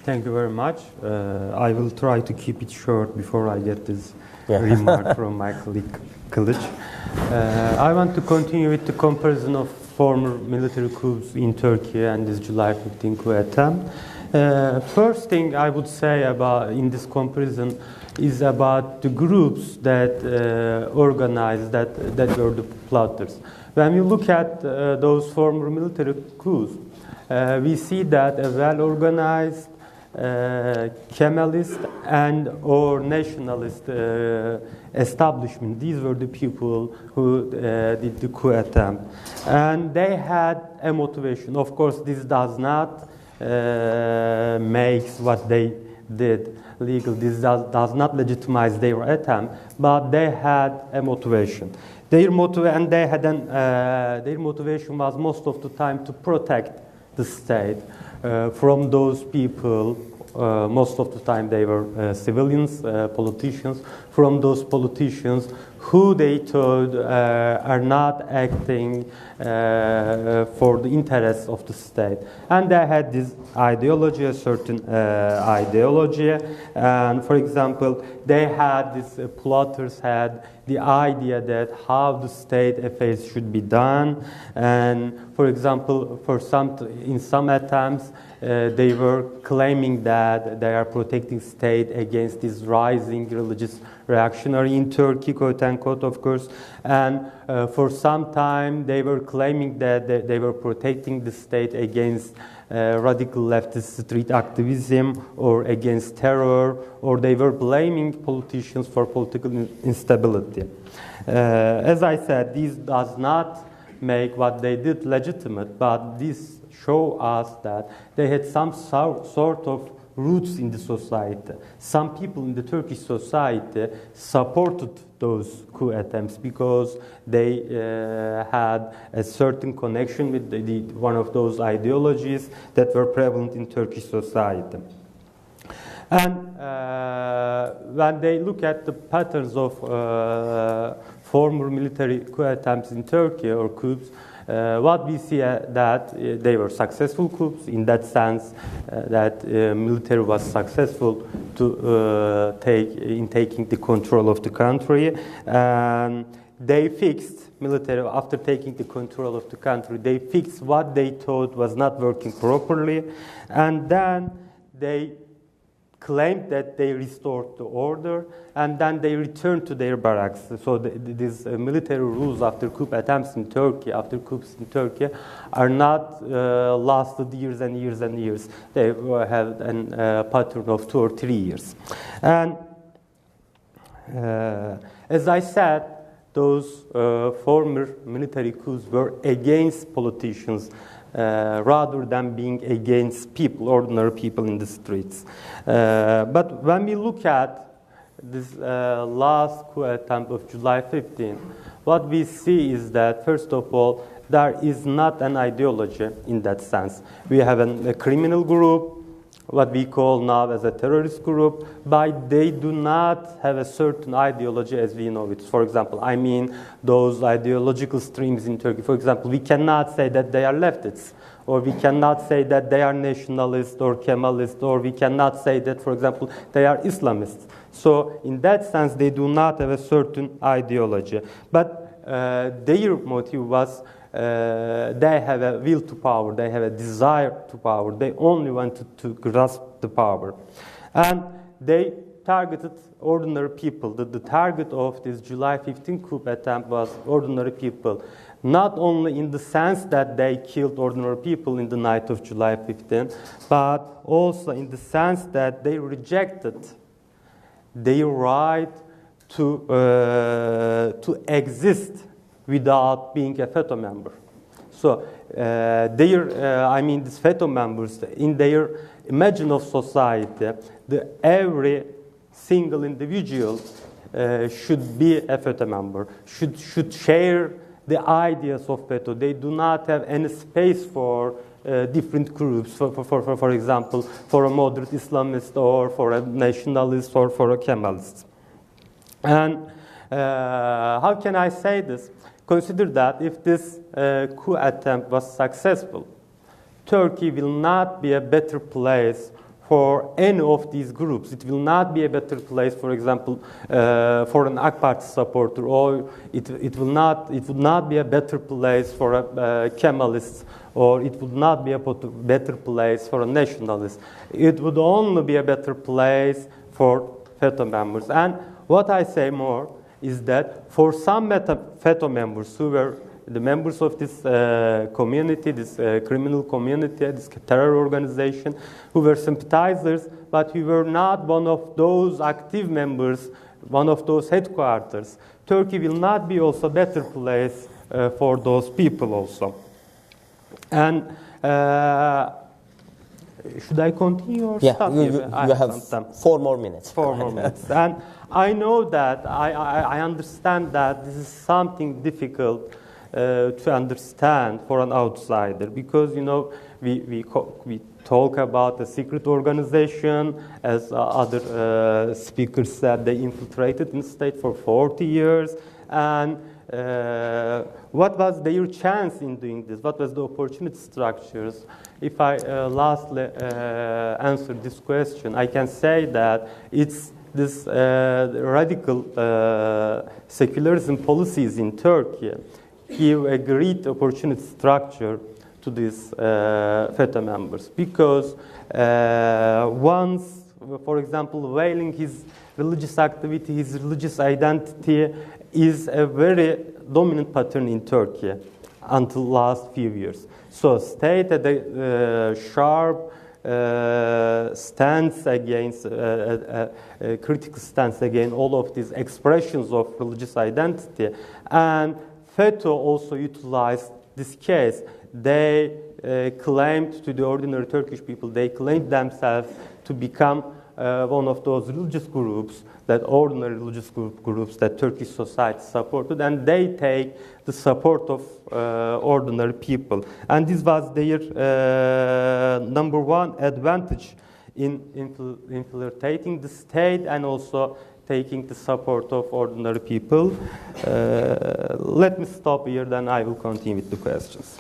Thank you very much. I will try to keep it short before I get this remark from my colleague Kılıç. I want to continue with the comparison of former military coups in Turkey and this July 15 coup attempt. First thing I would say about in this comparison is about the groups that organized that were the plotters. When we look at those former military coups, we see that a well-organized Kemalist and or nationalist establishment. These were the people who did the coup attempt, and they had a motivation. Of course, this does not make what they did legal. This does not legitimize their attempt, but they had a motivation. Their motivation was most of the time to protect the state from those people. Most of the time they were civilians, politicians, from those politicians who they thought are not acting for the interests of the state. And they had this ideology, a certain ideology. And for example, they had this, plotters had the idea that how the state affairs should be done. And for example, in some attempts, they were claiming that they are protecting state against this rising religious reactionary in Turkey, quote unquote, of course. And for some time, they were claiming that they were protecting the state against radical leftist street activism or against terror, or they were blaming politicians for political instability. As I said, this does not make what they did legitimate, but this show us that they had some sort of roots in the society. Some people in the Turkish society supported those coup attempts because they had a certain connection with one of those ideologies that were prevalent in Turkish society. And when they look at the patterns of former military coup attempts in Turkey or coups, what we see that they were successful coups in that sense that military was successful to taking the control of the country. They fixed military after taking the control of the country. They fixed what they thought was not working properly, and then they claimed that they restored the order, and then they returned to their barracks. So these military rules after coup attempts in Turkey, after coups in Turkey, are not lasted years and years and years. They have a pattern of 2 or 3 years. And as I said, those former military coups were against politicians rather than being against people, ordinary people in the streets. But when we look at this last coup attempt of July 15, what we see is that, first of all, there is not an ideology in that sense. We have a criminal group, what we call now as a terrorist group, but they do not have a certain ideology as we know it. For example, I mean those ideological streams in Turkey. For example, we cannot say that they are leftists, or we cannot say that they are nationalists or Kemalists, or we cannot say that, for example, they are Islamists. So in that sense, they do not have a certain ideology. But their motive was they have a will to power, they have a desire to power, they only wanted to grasp the power. And they targeted ordinary people. The target of this July 15 coup attempt was ordinary people, not only in the sense that they killed ordinary people in the night of July 15, but also in the sense that they rejected their right to exist without being a FETÖ member. So these FETÖ members, in their imagine of society, every single individual should be a FETÖ member, should share the ideas of FETÖ. They do not have any space for different groups, for example, for a moderate Islamist or for a nationalist or for a Kemalist. And how can I say this? Consider that if this coup attempt was successful, Turkey will not be a better place for any of these groups. It will not be a better place, for example, for an AK Party supporter, or it would not be a better place for a Kemalist, or it would not be a better place for a nationalist. It would only be a better place for FETA members. And what I say more is that for some FETA members who were the members of this community, this criminal community, this terror organization, who were sympathizers, but who were not one of those active members, one of those headquarters, Turkey will not be also a better place for those people also. And should I continue or stop? You have 4 more minutes. 4 more minutes. And I know that, I understand that this is something difficult to understand for an outsider, because we talk about a secret organization, as other speakers said, they infiltrated in the state for 40 years, and what was their chance in doing this? What was the opportunity structures? If I lastly answer this question, I can say that it's this radical secularism policies in Turkey give a great opportunity structure to these FETA members, because once, for example, veiling his religious activity, his religious identity is a very dominant pattern in Turkey until last few years. So state had a sharp stance against, a critical stance against all of these expressions of religious identity, and FETA also utilized this case. They claimed to the ordinary Turkish people, they claimed themselves to become one of those religious groups, that ordinary religious groups that Turkish society supported, and they take the support of ordinary people. And this was their number one advantage in infiltrating the state and also taking the support of ordinary people. Let me stop here, then I will continue with the questions.